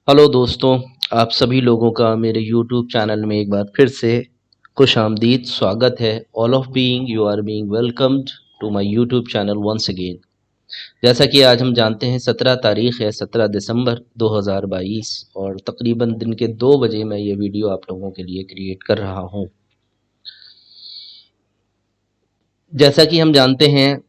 Hello दोस्तों, आप सभी लोगों का मेरे यूट्यूब चैनल में एक बार फिर से खुशामदीद स्वागत है। All of being you are being welcomed to my YouTube channel once again. जैसा कि आज हम जानते हैं 17 तारीख है, 17 दिसंबर 2022 और तकरीबन दिन के 2 बजे मैं ये वीडियो आप लोगों के लिए क्रिएट कर रहा हूँ। जैसा कि हम जानते हैं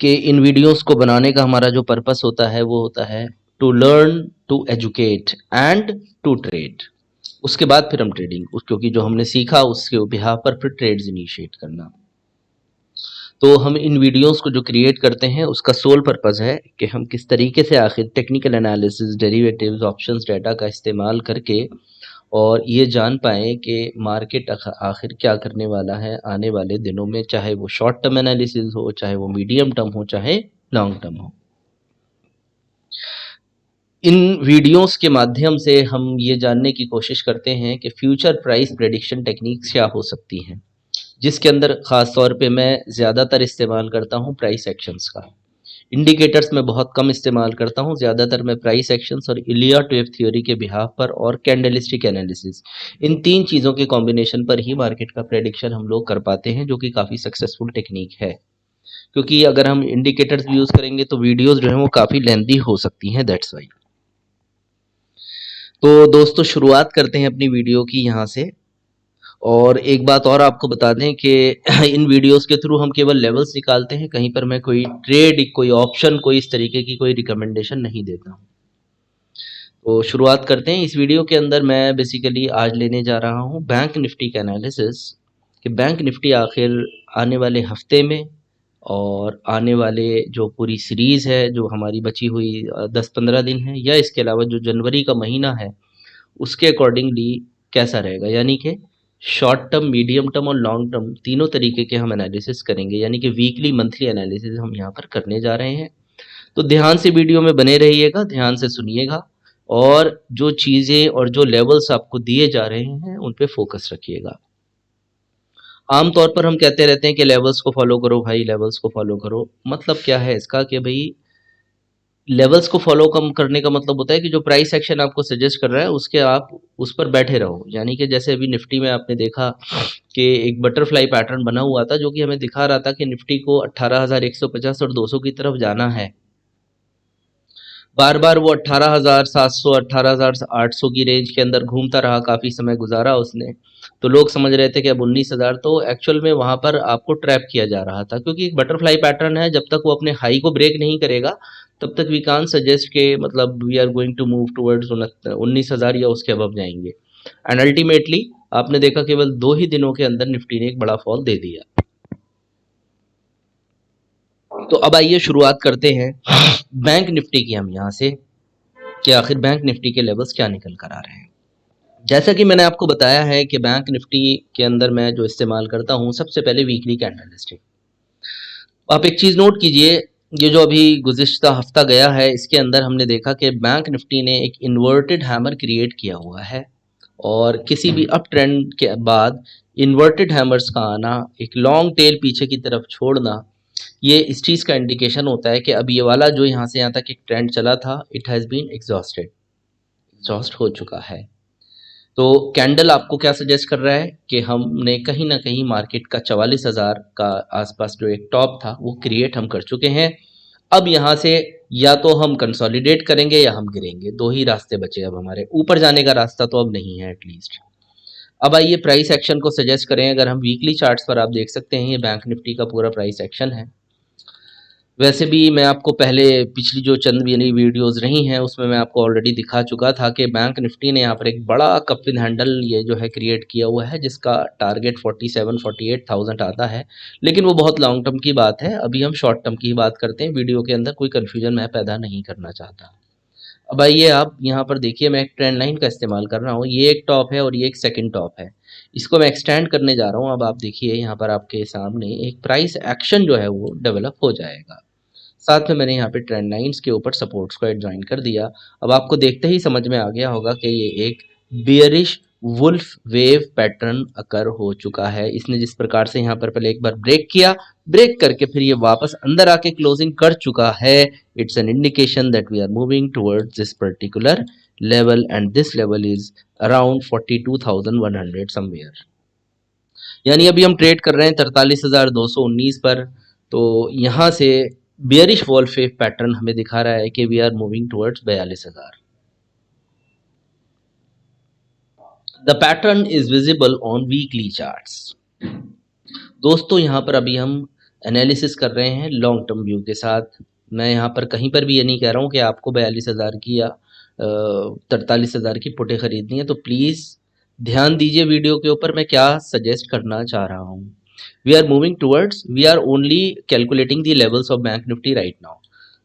कि इन वीडियोस को बनाने का हमारा जो पर्पस होता है वो होता है to learn, to educate and to trade. उसके बाद फिर हम क्योंकि जो हमने सीखा उसके बिहाफ पर फिर ट्रेड्स इनिशिएट करना। तो हम इन वीडियोस को जो क्रिएट करते हैं उसका सोल पर्पस है कि हम किस तरीके से आखिर technical analysis, derivatives, options data का इस्तेमाल करके और ये जान पाएँ कि मार्केट आखिर क्या करने वाला है आने वाले दिनों में, चाहे वो शॉर्ट टर्म एनालिसिस हो, चाहे वो मीडियम टर्म हो, चाहे लॉन्ग टर्म हो। इन वीडियोस के माध्यम से हम ये जानने की कोशिश करते हैं कि फ्यूचर प्राइस प्रेडिक्शन टेक्निक्स क्या हो सकती हैं, जिसके अंदर ख़ास तौर पे मैं ज़्यादातर इस्तेमाल करता हूँ प्राइस एक्शंस का। इंडिकेटर्स में बहुत कम इस्तेमाल करता हूँ, ज़्यादातर मैं प्राइस एक्शंस और इलियट वेव थ्योरी के बिहाफ पर और कैंडलस्टिक एनालिसिस, इन 3 चीज़ों के कॉम्बिनेशन पर ही मार्केट का प्रेडिक्शन हम लोग कर पाते हैं, जो कि काफ़ी सक्सेसफुल टेक्नीक है। क्योंकि अगर हम इंडिकेटर्स भी यूज़ करेंगे तो वीडियोज़ जो हैं वो काफ़ी लेंथी हो सकती हैं, दैट्स व्हाई। तो दोस्तों शुरुआत करते हैं अपनी वीडियो की यहाँ से। और एक बात और आपको बता दें कि इन वीडियोस के थ्रू हम केवल लेवल्स निकालते हैं, कहीं पर मैं कोई ट्रेड, कोई ऑप्शन, कोई इस तरीके की कोई रिकमेंडेशन नहीं देता हूँ। तो शुरुआत करते हैं। इस वीडियो के अंदर मैं बेसिकली आज लेने जा रहा हूँ बैंक निफ्टी का एनालिसिस कि बैंक निफ्टी आखिर आने वाले हफ्ते में और आने वाले जो पूरी सीरीज़ है, जो हमारी बची हुई 10-15 दिन है, या इसके अलावा जो जनवरी का महीना है उसके अकॉर्डिंगली कैसा रहेगा। यानी कि शॉर्ट टर्म, मीडियम टर्म और लॉन्ग टर्म तीनों तरीके के हम एनालिसिस करेंगे, यानी कि वीकली, मंथली एनालिसिस हम यहाँ पर करने जा रहे हैं। तो ध्यान से वीडियो में बने रहिएगा, ध्यान से सुनिएगा और जो चीज़ें और जो लेवल्स आपको दिए जा रहे हैं उन पे फोकस रखिएगा। आम तौर पर हम कहते रहते हैं कि लेवल्स को फॉलो करो भाई, लेवल्स को फॉलो करो। मतलब क्या है इसका कि भाई लेवल्स को फॉलो कम करने का मतलब होता है कि जो प्राइस एक्शन आपको सजेस्ट कर रहा है उसके आप उस पर बैठे रहो। यानी कि जैसे अभी निफ्टी में आपने देखा कि एक बटरफ्लाई पैटर्न बना हुआ था, जो कि हमें दिखा रहा था कि निफ्टी को 18,150 और 200 की तरफ जाना है। बार बार वो 18,700, 18,800 की रेंज के अंदर घूमता रहा, काफ़ी समय गुजारा उसने। तो लोग समझ रहे थे कि अब 19,000, तो एक्चुअल में वहाँ पर आपको ट्रैप किया जा रहा था, क्योंकि एक बटरफ्लाई पैटर्न है, जब तक वो अपने हाई को ब्रेक नहीं करेगा तब तक वी कांट सजेस्ट के मतलब we are going to move towards 19,000 या उसके अबव जाएंगे। एंड अल्टीमेटली आपने देखा केवल 2 ही दिनों के अंदर निफ्टी ने एक बड़ा फॉल दे दिया। तो अब आइए शुरुआत करते हैं बैंक निफ्टी की हम यहाँ से कि आखिर बैंक निफ्टी के लेवल्स क्या निकल कर आ रहे हैं। जैसा कि मैंने आपको बताया है कि बैंक निफ्टी के अंदर मैं जो इस्तेमाल करता हूँ, सबसे पहले वीकली कैंडलस्टिक। आप एक चीज़ नोट कीजिए, ये जो अभी गुज़िश्ता हफ्ता गया है इसके अंदर हमने देखा कि बैंक निफ्टी ने एक इन्वर्टेड हैमर क्रिएट किया हुआ है, और किसी भी अप ट्रेंड के बाद इन्वर्टेड हैमर्स का आना, एक लॉन्ग टेल पीछे की तरफ छोड़ना, ये इस चीज़ का इंडिकेशन होता है कि अब ये वाला जो यहाँ से यहाँ तक एक ट्रेंड चला था, इट हैज़ बीन एग्जॉस्ट हो चुका है। तो कैंडल आपको क्या सजेस्ट कर रहा है कि हमने कहीं ना कहीं मार्केट का 44,000 का आसपास जो एक टॉप था वो क्रिएट हम कर चुके हैं। अब यहाँ से या तो हम कंसोलिडेट करेंगे या हम गिरेंगे, 2 ही रास्ते बचे अब हमारे, ऊपर जाने का रास्ता तो अब नहीं है एटलीस्ट। अब आइए प्राइस एक्शन को सजेस्ट करें। अगर हम वीकली चार्ट्स पर, आप देख सकते हैं ये बैंक निफ्टी का पूरा प्राइस एक्शन है। वैसे भी मैं आपको पहले पिछली जो चंद मेरी वीडियोस रही हैं उसमें मैं आपको ऑलरेडी दिखा चुका था कि बैंक निफ्टी ने यहाँ पर एक बड़ा कप विद हैंडल ये जो है क्रिएट किया हुआ है, जिसका टारगेट 47-48,000 आता है। लेकिन वो बहुत लॉन्ग टर्म की बात है, अभी हम शॉर्ट टर्म की ही बात करते हैं। वीडियो के अंदर कोई कन्फ्यूजन मैं पैदा नहीं करना चाहता। अब आइए आप यहाँ पर देखिए, मैं एक ट्रेंड लाइन का इस्तेमाल कर रहा हूँ। ये एक टॉप है और ये एक सेकंड टॉप है, इसको मैं एक्सटेंड करने जा रहा हूँ। अब आप देखिए यहाँ पर आपके सामने एक प्राइस एक्शन जो है वो डेवलप हो जाएगा। साथ में मैंने यहाँ पे ट्रेंड लाइन्स के ऊपर सपोर्ट्स को एड ज्वाइन कर दिया। अब आपको देखते ही समझ में आ गया होगा कि ये एक बियरिश वुल्फ वेव पैटर्न अकर हो चुका है। इसने जिस प्रकार से यहाँ पर पहले एक बार ब्रेक किया, ब्रेक करके फिर ये वापस अंदर आके क्लोजिंग कर चुका है, it's an indication that we are moving towards this particular level and this level is around 42,100 somewhere. यानी अभी हम ट्रेड कर रहे हैं 43,219 पर। तो यहाँ से बियरिश वॉल फेव पैटर्न हमें दिखा रहा है कि we are moving towards 42,000। The pattern is visible on weekly charts. दोस्तों यहाँ पर अभी हम एनालिसिस कर रहे हैं लॉन्ग टर्म व्यू के साथ। मैं यहाँ पर कहीं पर भी ये नहीं कह रहा हूँ कि आपको 42,000 की या 43,000 की पुटें खरीदनी है। तो प्लीज़ ध्यान दीजिए वीडियो के ऊपर मैं क्या सजेस्ट करना चाह रहा हूँ। We are moving towards, we are only calculating the levels of bank Nifty right now.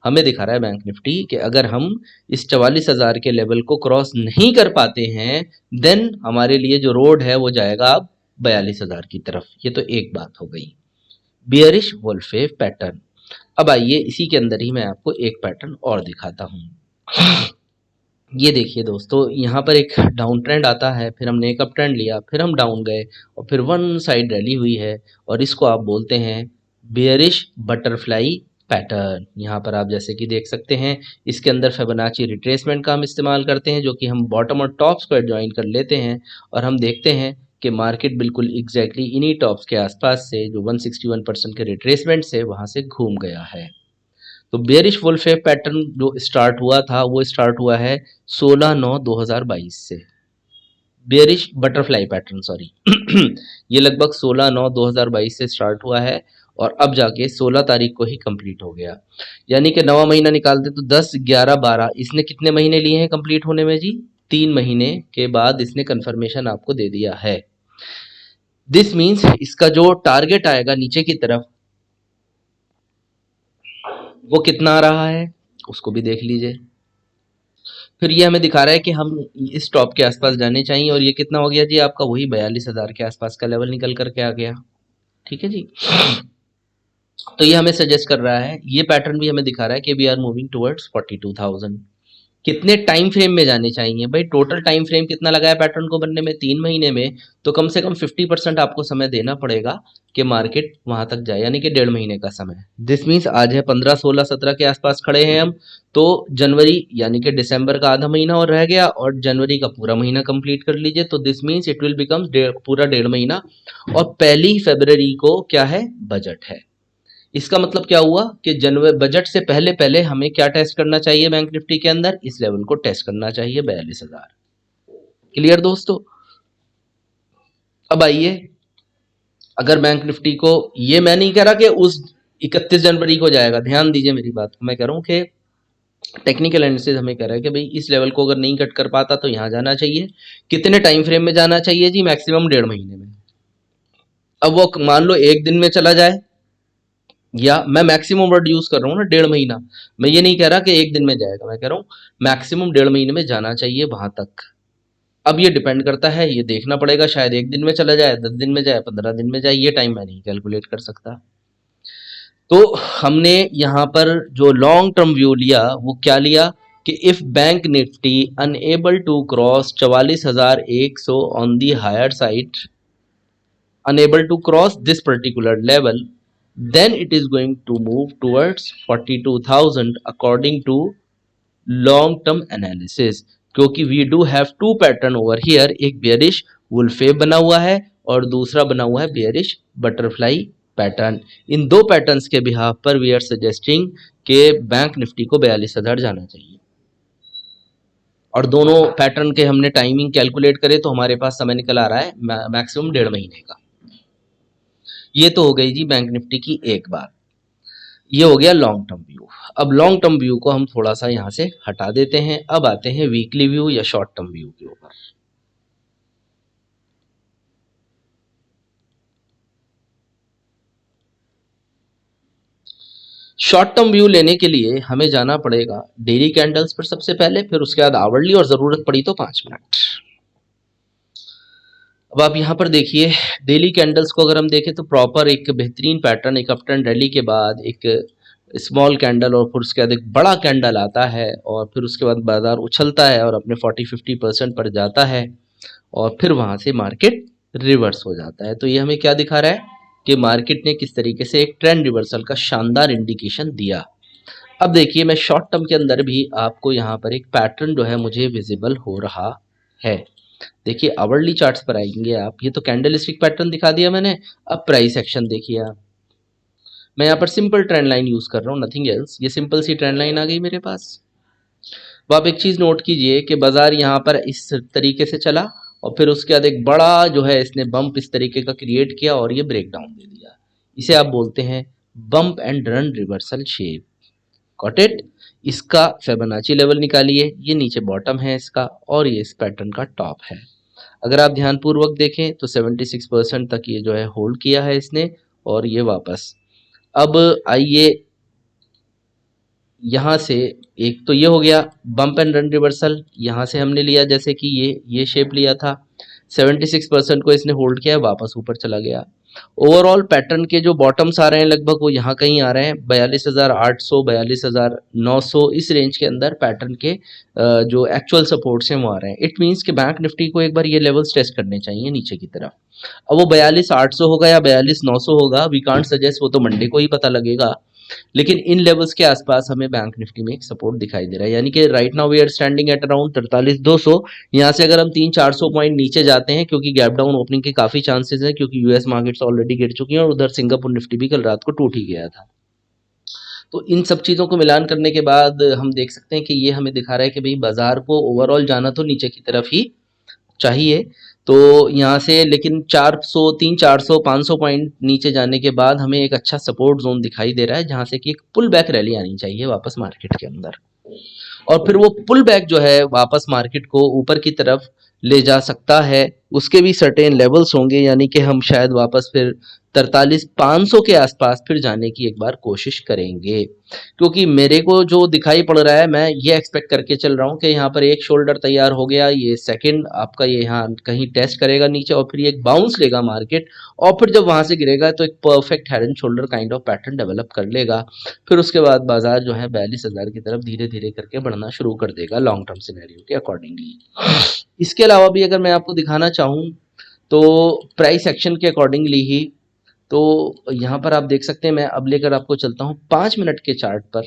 हमें दिखा रहा है बैंक निफ्टी कि अगर हम इस 44,000 के लेवल को क्रॉस नहीं कर पाते हैं देन हमारे लिए जो रोड है वो जाएगा अब 42,000 की तरफ। ये तो एक बात हो गई बियरिश वॉल फेव पैटर्न। अब आइए इसी के अंदर ही मैं आपको एक पैटर्न और दिखाता हूँ। ये देखिए दोस्तों, यहाँ पर एक डाउन ट्रेंड आता है, फिर हमने एक अप ट्रेंड लिया, फिर हम डाउन गए और फिर वन साइड रैली हुई है और इसको आप बोलते हैं बियरिश बटरफ्लाई पैटर्न। यहाँ पर आप जैसे कि देख सकते हैं इसके अंदर फिबोनाची रिट्रेसमेंट का हम इस्तेमाल करते हैं, जो कि हम बॉटम और टॉप्स को ज्वाइन कर लेते हैं और हम देखते हैं कि मार्केट बिल्कुल एग्जैक्टली इन्हीं टॉप्स के आसपास से जो 161% के रिट्रेसमेंट से वहाँ से घूम गया है। तो बेयरिश वुल फेव पैटर्न जो स्टार्ट हुआ था वो स्टार्ट हुआ है 16/9/2022 से। बेयरिश बटरफ्लाई पैटर्न सॉरी ये लगभग 16/9/2022 से स्टार्ट हुआ है और अब जाके 16 तारीख को ही कंप्लीट हो गया। यानी कि 9वां महीना निकालते तो 10, 11, 12 इसने कितने महीने लिए हैं कंप्लीट होने में जी? 3 महीने के बाद इसने कंफर्मेशन आपको दे दिया है। दिस मीन्स इसका जो टारगेट आएगा नीचे की तरफ वो कितना आ रहा है उसको भी देख लीजिए। फिर ये हमें दिखा रहा है कि हम इस टॉप के आसपास जाने चाहिए और ये कितना हो गया जी आपका? वही 42,000 के आसपास का लेवल निकल करके आ गया। ठीक है जी। तो ये हमें सजेस्ट कर रहा है, ये पैटर्न भी हमें दिखा रहा है कि वी आर मूविंग टुवर्ड्स 42,000। कितने टाइम फ्रेम में जाने चाहिए भाई? टोटल टाइम फ्रेम कितना लगा है पैटर्न को बनने में? 3 महीने में। तो कम से कम 50% आपको समय देना पड़ेगा कि मार्केट वहां तक जाए, यानी कि 1.5 महीने का समय। दिस मीन्स आज है 15, 16, 17 के आसपास खड़े हैं हम। तो जनवरी यानी कि दिसंबर का आधा महीना और रह गया और जनवरी का पूरा महीना कंप्लीट कर लीजिए। तो this means it will become पूरा 1.5 महीना। और 1 फरवरी को क्या है? बजट है। इसका मतलब क्या हुआ कि जनवरी बजट से पहले पहले हमें क्या टेस्ट करना चाहिए? बैंक निफ्टी के अंदर इस लेवल को टेस्ट करना चाहिए 42,000। क्लियर दोस्तों? अब आइए, अगर बैंक निफ्टी को, ये मैं नहीं कह रहा कि उस 31 जनवरी को जाएगा, ध्यान दीजिए मेरी बात को। मैं कह रहा हूं कि टेक्निकल एनालिसिस हमें कह रहा है कि भाई इस लेवल को अगर नहीं कट कर पाता तो यहां जाना चाहिए। कितने टाइम फ्रेम में जाना चाहिए जी? मैक्सिमम 1.5 महीने में। अब वो मान लो एक दिन में चला जाए, या मैं मैक्सिमम वर्ड यूज कर रहा हूँ ना, 1.5 महीना। मैं ये नहीं कह रहा कि एक दिन में जाएगा, मैं कह रहा हूँ मैक्सिमम 1.5 महीने में जाना चाहिए वहां तक। अब ये डिपेंड करता है, ये देखना पड़ेगा, शायद एक दिन में चला जाए, 10 दिन में जाए, 15 दिन में जाए, ये टाइम मैं नहीं कैलकुलेट कर सकता। तो हमने यहाँ पर जो लॉन्ग टर्म व्यू लिया वो क्या लिया कि if bank Nifty unable to cross 44,100 on the higher side, unable to cross this particular level, then it is going to move towards 42,000 according to long term analysis। क्योंकि we do have two pattern over here, एक bearish wolf wave बना हुआ है और दूसरा बना हुआ है bearish butterfly पैटर्न। इन दो पैटर्न्स के बिहाफ पर वी आर सजेस्टिंग कि बैंक निफ्टी को 42,000 जाना चाहिए। और दोनों पैटर्न के हमने टाइमिंग कैलकुलेट करे तो हमारे पास समय निकल आ रहा है मैक्सिमम 1.5 महीने का। ये तो हो गई जी बैंक निफ्टी की एक बात। ये हो गया लॉन्ग टर्म व्यू। अब लॉन्ग टर्म व्यू को हम थोड़ा सा यहां से हटा देते हैं, अब आते हैं वीकली व्यू या शॉर्ट टर्म व्यू के ऊपर। शॉर्ट टर्म व्यू लेने के लिए हमें जाना पड़ेगा डेली कैंडल्स पर सबसे पहले, फिर उसके बाद आवरली और जरूरत पड़ी तो 5 मिनट। अब आप यहाँ पर देखिए डेली कैंडल्स को अगर हम देखें तो प्रॉपर एक बेहतरीन पैटर्न, एक अप ट्रेंड रैली के बाद एक स्मॉल कैंडल और फिर उसके बाद एक बड़ा कैंडल आता है और फिर उसके बाद बाजार उछलता है और अपने 40-50% पर जाता है। और फिर वहां से मार्केट रिवर्स हो जाता है। तो ये हमें क्या दिखा रहा है कि मार्केट ने किस तरीके से एक ट्रेंड रिवर्सल का शानदार इंडिकेशन दिया। अब देखिए मैं शॉर्ट टर्म के अंदर भी आपको यहाँ पर एक पैटर्न जो है मुझे विजिबल हो रहा है। देखिए आवरली चार्ट्स पर आएंगे आप, ये तो कैंडल स्टिक पैटर्न दिखा दिया मैंने। अब प्राइस एक्शन देखिए आप, मैं यहाँ पर सिंपल ट्रेंड लाइन यूज कर रहा हूँ, नथिंग एल्स। ये सिंपल सी ट्रेंड लाइन आ गई मेरे पास। अब आप एक चीज नोट कीजिए कि बाजार यहाँ पर इस तरीके से चला और फिर उसके बाद एक बड़ा जो है इसने बम्प इस तरीके का क्रिएट किया और ये ब्रेक डाउन दे दिया। इसे आप बोलते हैं bump and run reversal shape. Got it. इसका फिबोनाची लेवल निकालिए, ये नीचे बॉटम है इसका और ये इस पैटर्न का टॉप है। अगर आप ध्यानपूर्वक देखें तो 76% तक ये जो है होल्ड किया है इसने और ये वापस। अब आइए यहाँ से, एक तो ये हो गया बम्प एंड रन रिवर्सल, यहाँ से हमने लिया जैसे कि ये शेप लिया था, 76% को इसने होल्ड किया, वापस ऊपर चला गया। ओवरऑल पैटर्न के जो बॉटम्स आ रहे हैं लगभग वो यहाँ कहीं आ रहे हैं 42,800 42,900 इस रेंज के अंदर पैटर्न के जो एक्चुअल सपोर्ट्स हैं वो आ रहे हैं। इट मीन्स कि बैंक निफ्टी को एक बार ये लेवल्स टेस्ट करने चाहिए नीचे की तरफ। अब वो 42,800 होगा या 42,900 होगा, वी कांट सजेस्ट, वो तो मंडे को ही पता लगेगा। लेकिन इन लेवल्स के आसपास हमें बैंक निफ्टी में एक सपोर्ट दिखाई दे रहा है, यानी कि right now we are standing at around 43,200। यहाँ से अगर हम 300-400 पॉइंट नीचे जाते हैं, क्योंकि गैप डाउन ओपनिंग के काफी चांसेस हैं, क्योंकि यूएस मार्केट्स ऑलरेडी गिर चुकी हैं और उधर सिंगापुर निफ्टी भी कल रात को टूट ही गया था। तो इन सब चीज़ों को मिलान करने के बाद हम देख सकते हैं कि ये हमें दिखा रहा है कि भाई बाजार को ओवरऑल जाना तो नीचे की तरफ ही चाहिए। तो यहाँ से लेकिन 400 300-400 500 पॉइंट नीचे जाने के बाद हमें एक अच्छा सपोर्ट जोन दिखाई दे रहा है, जहाँ से कि एक पुल बैक रैली आनी चाहिए वापस मार्केट के अंदर। और फिर वो पुल बैक जो है वापस मार्केट को ऊपर की तरफ ले जा सकता है, उसके भी सर्टेन लेवल्स होंगे, यानी कि हम शायद वापस फिर 43,500 के आसपास फिर जाने की एक बार कोशिश करेंगे। क्योंकि मेरे को जो दिखाई पड़ रहा है, मैं ये एक्सपेक्ट करके चल रहा हूँ कि यहाँ पर एक शोल्डर तैयार हो गया, ये सेकंड आपका ये यहाँ कहीं टेस्ट करेगा नीचे और फिर एक बाउंस लेगा मार्केट और फिर जब वहां से गिरेगा तो एक perfect head and shoulder kind of pattern develop कर लेगा। फिर उसके बाद बाजार जो है 42,000 की तरफ धीरे धीरे करके बढ़ना शुरू कर देगा लॉन्ग टर्म सिनेरियो के अकॉर्डिंगली। इसके अलावा भी अगर मैं आपको दिखाना चाहूँ तो प्राइस एक्शन के अकॉर्डिंगली ही, तो यहाँ पर आप देख सकते हैं, मैं अब लेकर आपको चलता हूँ 5 मिनट के चार्ट पर।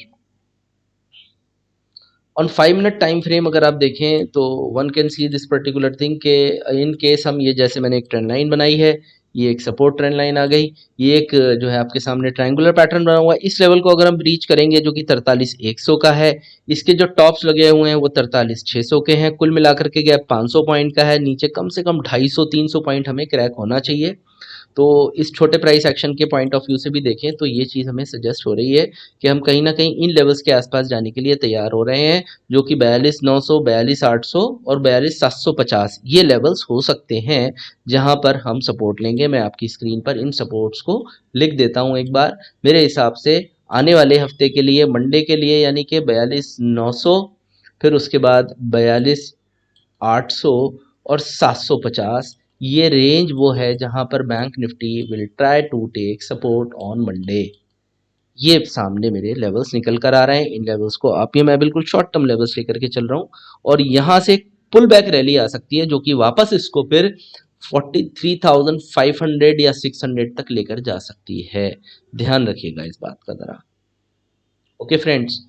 ऑन 5 मिनट टाइम फ्रेम अगर आप देखें तो one can see this particular thing के इन केस हम ये जैसे मैंने एक ट्रेंड लाइन बनाई है, ये एक सपोर्ट ट्रेंड लाइन आ गई, ये एक जो है आपके सामने ट्रायंगुलर पैटर्न बना हुआ है। इस लेवल को अगर हम रीच करेंगे जो कि 43,100 का है, इसके जो टॉप्स लगे हुए हैं वो 43,600 के हैं, कुल मिलाकर के गैप 500 पॉइंट का है, नीचे कम से कम 250-300 पॉइंट हमें क्रैक होना चाहिए। तो इस छोटे प्राइस एक्शन के पॉइंट ऑफ व्यू से भी देखें तो ये चीज़ हमें सजेस्ट हो रही है कि हम कहीं ना कहीं इन लेवल्स के आसपास जाने के लिए तैयार हो रहे हैं, जो कि 42,900 42,800 और 42,750 ये लेवल्स हो सकते हैं, जहां पर हम सपोर्ट लेंगे। मैं आपकी स्क्रीन पर इन सपोर्ट्स को लिख देता हूं एक बार। मेरे हिसाब से आने वाले हफ्ते के लिए, मंडे के लिए, यानी कि 42,900, फिर उसके बाद 42,800 और 750, ये रेंज वो है जहां पर bank Nifty will try to take support on Monday. ये सामने मेरे लेवल्स निकल कर आ रहे हैं, इन लेवल्स को आप, ये मैं बिल्कुल शॉर्ट टर्म लेवल्स लेकर के चल रहा हूँ और यहाँ से पुल बैक रैली आ सकती है जो कि वापस इसको फिर 43,500 या 600 तक लेकर जा सकती है। ध्यान रखिएगा इस बात का जरा। ओके फ्रेंड्स,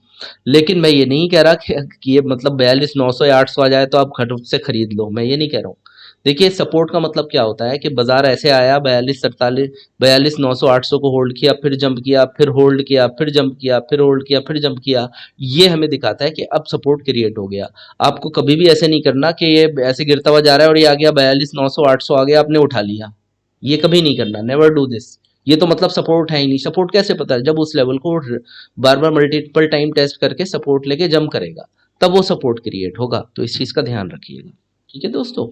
लेकिन मैं ये नहीं कह रहा कि ये मतलब 42,900 या 800 आ जाए तो आप खट से खरीद लो, मैं ये नहीं कह रहा हूँ। देखिए सपोर्ट का मतलब क्या होता है कि बाजार ऐसे आया 42,900 800 को होल्ड किया, फिर जंप किया, फिर होल्ड किया, फिर जंप किया, फिर होल्ड किया, फिर जंप किया, ये हमें दिखाता है कि अब सपोर्ट क्रिएट हो गया। आपको कभी भी ऐसे नहीं करना कि ये ऐसे गिरता हुआ जा रहा है और ये आ गया 42,900 800 आ गया, आपने उठा लिया, ये कभी नहीं करना, नेवर डू दिस। ये तो मतलब सपोर्ट है ही नहीं। सपोर्ट कैसे पता है? जब उस लेवल को बार बार मल्टीपल टाइम टेस्ट करके सपोर्ट लेके जंप करेगा, तब वो सपोर्ट क्रिएट होगा। तो इस चीज का ध्यान रखिएगा, ठीक है दोस्तों।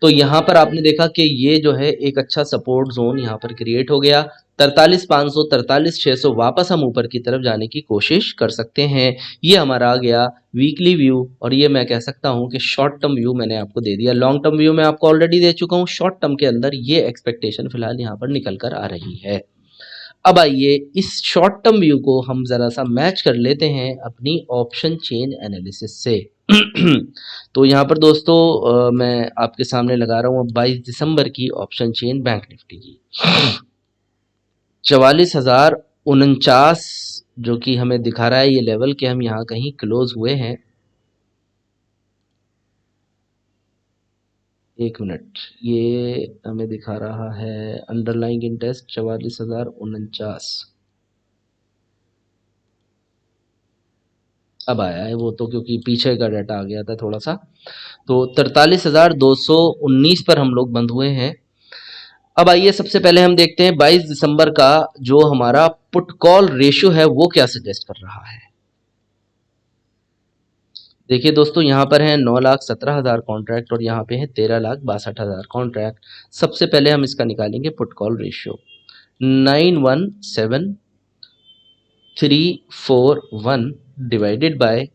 तो यहाँ पर आपने देखा कि ये जो है एक अच्छा सपोर्ट जोन यहाँ पर क्रिएट हो गया, 43,500 43,600, वापस हम ऊपर की तरफ जाने की कोशिश कर सकते हैं। ये हमारा आ गया वीकली व्यू और ये मैं कह सकता हूँ कि शॉर्ट टर्म व्यू मैंने आपको दे दिया। लॉन्ग टर्म व्यू मैं आपको ऑलरेडी दे चुका हूँ, शॉर्ट टर्म के अंदर ये एक्सपेक्टेशन फिलहाल यहाँ पर निकल कर आ रही है। अब आइए इस शॉर्ट टर्म व्यू को हम जरा सा मैच कर लेते हैं अपनी ऑप्शन चेन एनालिसिस से। तो यहाँ पर दोस्तों मैं आपके सामने लगा रहा हूँ अब 22 दिसंबर की ऑप्शन चेन बैंक निफ्टी की 44,049 जो कि हमें दिखा रहा है ये लेवल के हम यहाँ कहीं क्लोज हुए हैं। एक मिनट, ये हमें दिखा रहा है अंडरलाइंग इंटरेस्ट 44,049। अब आया है वो तो, क्योंकि पीछे का डाटा आ गया था थोड़ा सा। तो 43,219 पर हम लोग बंद हुए हैं। अब आइए सबसे पहले हम देखते हैं 22 दिसंबर का जो हमारा पुट कॉल रेशियो है वो क्या सजेस्ट कर रहा है। देखिए दोस्तों, यहाँ पर है 9,17,000 कॉन्ट्रैक्ट और यहाँ पे है 13,62,000 कॉन्ट्रैक्ट। सबसे पहले हम इसका निकालेंगे put call ratio. 917,341 divided by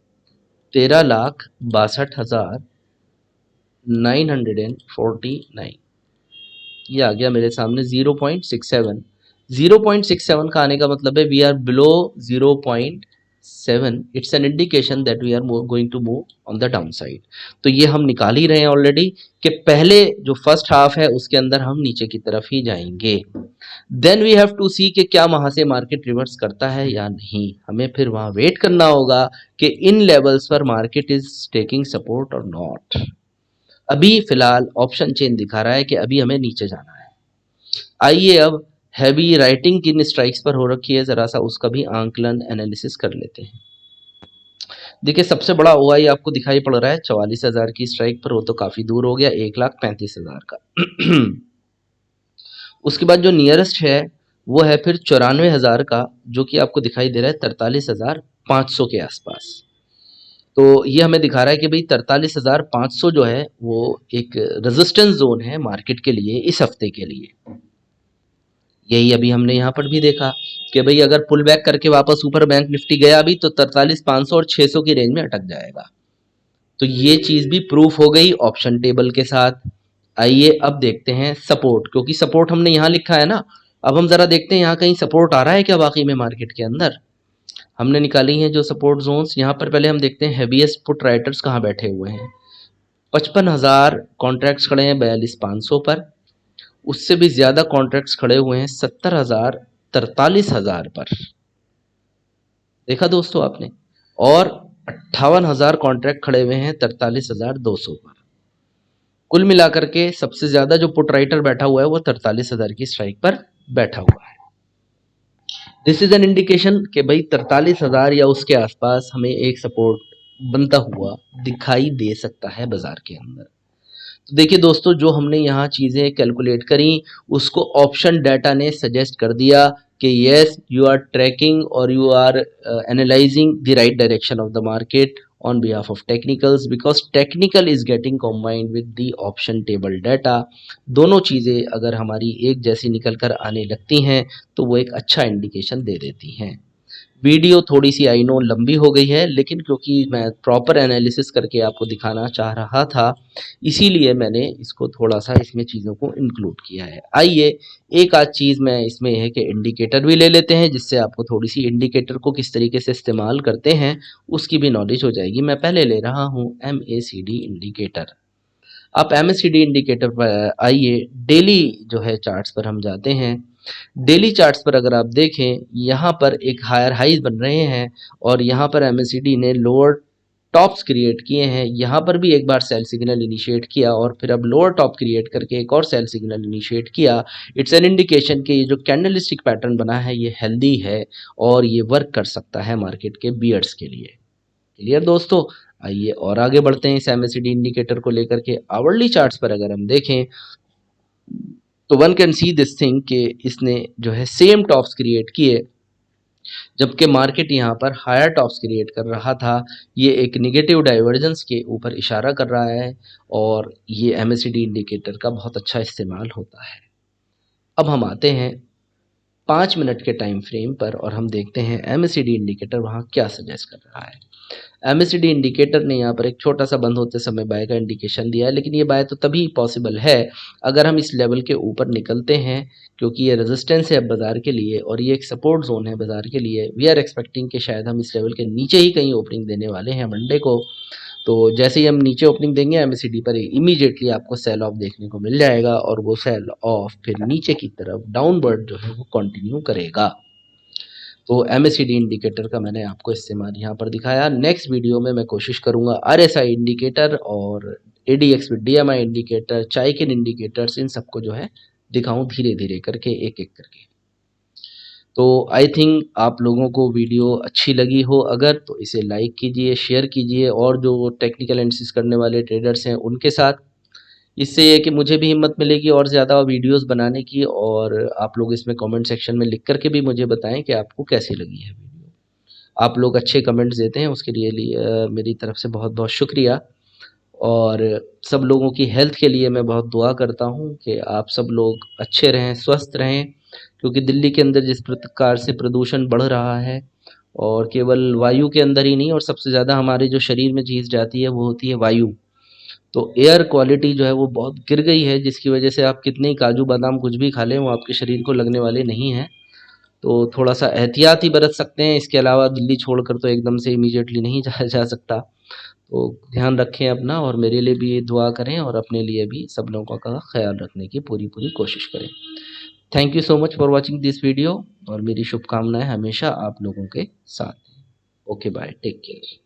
13,62,949, ये आ गया मेरे सामने 0.67। 0.67 का आने का मतलब है we are below 0.7। It's an indication that we are going to move on the down side. तो ये हम निकाल ही रहे हैं ऑलरेडी कि पहले जो फर्स्ट हाफ है उसके अंदर हम नीचे की तरफ ही जाएंगे। देन वी हैव टू सी कि क्या वहां से मार्केट रिवर्स करता है या नहीं। हमें फिर वहां वेट करना होगा कि इन लेवल्स पर मार्केट इज टेकिंग सपोर्ट और नॉट। अभी फिलहाल ऑप्शन चेन दिखा रहा है कि अभी हमें नीचे जाना है। आइए अब हैवी राइटिंग किन स्ट्राइक्स पर हो रखी है जरा सा उसका भी आंकलन एनालिसिस कर लेते हैं। देखिए सबसे बड़ा ओआई आपको दिखाई पड़ रहा है 44,000 की स्ट्राइक पर, वो तो काफी दूर हो गया 1,35,000 का। उसके बाद जो नियरेस्ट है वो है फिर 94,000 का, जो कि आपको दिखाई दे रहा है 43,500 के आसपास। तो ये हमें दिखा रहा है कि भाई 43,500 जो है वो एक रेजिस्टेंस जोन है मार्केट के लिए इस हफ्ते के लिए। यही अभी हमने यहाँ पर भी देखा कि भाई अगर पुल बैक करके वापस ऊपर बैंक निफ्टी गया भी तो 43,500 और 600 की रेंज में अटक जाएगा। तो ये चीज भी प्रूफ हो गई ऑप्शन टेबल के साथ। आइए अब देखते हैं सपोर्ट, क्योंकि सपोर्ट हमने यहाँ लिखा है ना। अब हम जरा देखते हैं यहाँ कहीं सपोर्ट आ रहा है क्या वाकई में मार्केट के अंदर। हमने निकाली हैं जो सपोर्ट जोन्स। यहाँ पर पहले हम देखते हैं हैवीएस्ट पुट राइटर्स कहाँ बैठे हुए हैं। 55,000 कॉन्ट्रैक्ट्स खड़े हैं 42,500 पर। उससे भी ज्यादा कॉन्ट्रैक्ट्स खड़े हुए हैं 70,000 43,000 पर। देखा दोस्तों आपने। और 58,000 कॉन्ट्रैक्ट खड़े हुए हैं 43,200 पर। कुल मिलाकर के सबसे ज्यादा जो पुट राइटर बैठा हुआ है वो 43,000 की स्ट्राइक पर बैठा हुआ है। दिस इज एन इंडिकेशन कि भाई 43,000 या उसके आसपास हमें एक सपोर्ट बनता हुआ दिखाई दे सकता है बाजार के अंदर। तो देखिए दोस्तों, जो हमने यहाँ चीज़ें कैलकुलेट करी उसको ऑप्शन डाटा ने सजेस्ट कर दिया कि यस यू आर ट्रैकिंग और you are analysing the right direction of the market on behalf of technicals, because technical is getting combined with the option table data. दोनों चीज़ें अगर हमारी एक जैसी निकल कर आने लगती हैं तो वो एक अच्छा इंडिकेशन दे देती हैं। वीडियो थोड़ी सी आई नो लंबी हो गई है, लेकिन क्योंकि मैं प्रॉपर एनालिसिस करके आपको दिखाना चाह रहा था इसीलिए मैंने इसको थोड़ा सा इसमें चीज़ों को इंक्लूड किया है। आइए एक आध चीज़ मैं इसमें है कि इंडिकेटर भी ले लेते हैं, जिससे आपको थोड़ी सी इंडिकेटर को किस तरीके से इस्तेमाल करते हैं उसकी भी नॉलेज हो जाएगी। मैं पहले ले रहा हूँ MACD इंडिकेटर। आप MACD इंडिकेटर पर आइए, डेली जो है चार्ट्स पर हम जाते हैं। डेली चार्ट्स पर अगर आप देखें यहाँ पर एक हायर हाइज बन रहे हैं और यहाँ पर MACD ने लोअर टॉप्स क्रिएट किए हैं। यहाँ पर भी एक बार सेल सिग्नल इनिशिएट किया और फिर अब लोअर टॉप क्रिएट करके एक और सेल सिग्नल इनिशिएट किया। इट्स एन इंडिकेशन कि ये जो कैंडलस्टिक पैटर्न बना है ये हेल्दी है और ये वर्क कर सकता है मार्केट के बियर्स के लिए। क्लियर दोस्तों। आइए और आगे बढ़ते हैं इस MACD इंडिकेटर को लेकर के। आवरली चार्ट्स पर अगर हम देखें तो one can see this thing कि इसने जो है सेम टॉप्स क्रिएट किए, जबकि मार्केट यहाँ पर हायर टॉप्स क्रिएट कर रहा था। ये एक निगेटिव डाइवर्जेंस के ऊपर इशारा कर रहा है और ये MACD इंडिकेटर का बहुत अच्छा इस्तेमाल होता है। अब हम आते हैं 5 मिनट के टाइम फ्रेम पर और हम देखते हैं MACD इंडिकेटर वहाँ क्या सजेस्ट कर रहा है। MACD इंडिकेटर ने यहाँ पर एक छोटा सा बंद होते समय बाय का इंडिकेशन दिया है, लेकिन ये बाय तो तभी पॉसिबल है अगर हम इस लेवल के ऊपर निकलते हैं, क्योंकि ये रेजिस्टेंस है अब बाजार के लिए और ये एक सपोर्ट जोन है बाजार के लिए। वी आर एक्सपेक्टिंग कि शायद हम इस लेवल के नीचे ही कहीं ओपनिंग देने वाले हैं मंडे को। तो जैसे ही हम नीचे ओपनिंग देंगे एमएसीडी पर इमीडिएटली आपको सेल ऑफ देखने को मिल जाएगा और वो सेल ऑफ फिर नीचे की तरफ डाउनवर्ड जो है वो कंटिन्यू करेगा। तो एमएसीडी इंडिकेटर का मैंने आपको इस्तेमाल यहाँ पर दिखाया। नेक्स्ट वीडियो में मैं कोशिश करूँगा आरएसआई इंडिकेटर और ADX with DMI indicator, Chaikin indicators, इन सबको जो है दिखाऊं धीरे धीरे करके, एक एक करके। तो आई थिंक आप लोगों को वीडियो अच्छी लगी हो अगर, तो इसे लाइक कीजिए, शेयर कीजिए और जो टेक्निकल एनालिसिस करने वाले ट्रेडर्स हैं उनके साथ। इससे ये है कि मुझे भी हिम्मत मिलेगी और ज़्यादा वीडियोस बनाने की, और आप लोग इसमें कमेंट सेक्शन में लिख करके भी मुझे बताएं कि आपको कैसी लगी है वीडियो। आप लोग अच्छे कमेंट्स देते हैं उसके लिए मेरी तरफ से बहुत बहुत शुक्रिया। और सब लोगों की हेल्थ के लिए मैं बहुत दुआ करता हूँ कि आप सब लोग अच्छे रहें, स्वस्थ रहें, क्योंकि दिल्ली के अंदर जिस प्रकार से प्रदूषण बढ़ रहा है, और केवल वायु के अंदर ही नहीं, और सबसे ज़्यादा हमारे जो शरीर में चीज़ जाती है वो होती है वायु। तो एयर क्वालिटी जो है वो बहुत गिर गई है, जिसकी वजह से आप कितने ही काजू बादाम कुछ भी खा लें वो आपके शरीर को लगने वाले नहीं हैं। तो थोड़ा सा एहतियात ही बरत सकते हैं, इसके अलावा दिल्ली छोड़कर तो एकदम से इमीडिएटली नहीं जाया जा सकता। तो ध्यान रखें अपना, और मेरे लिए भी दुआ करें, और अपने लिए भी सब लोगों का ख्याल रखने की पूरी पूरी कोशिश करें। Thank you so much for watching this video, और मेरी शुभकामनाएं हमेशा आप लोगों के साथ हैं। Okay bye, take care.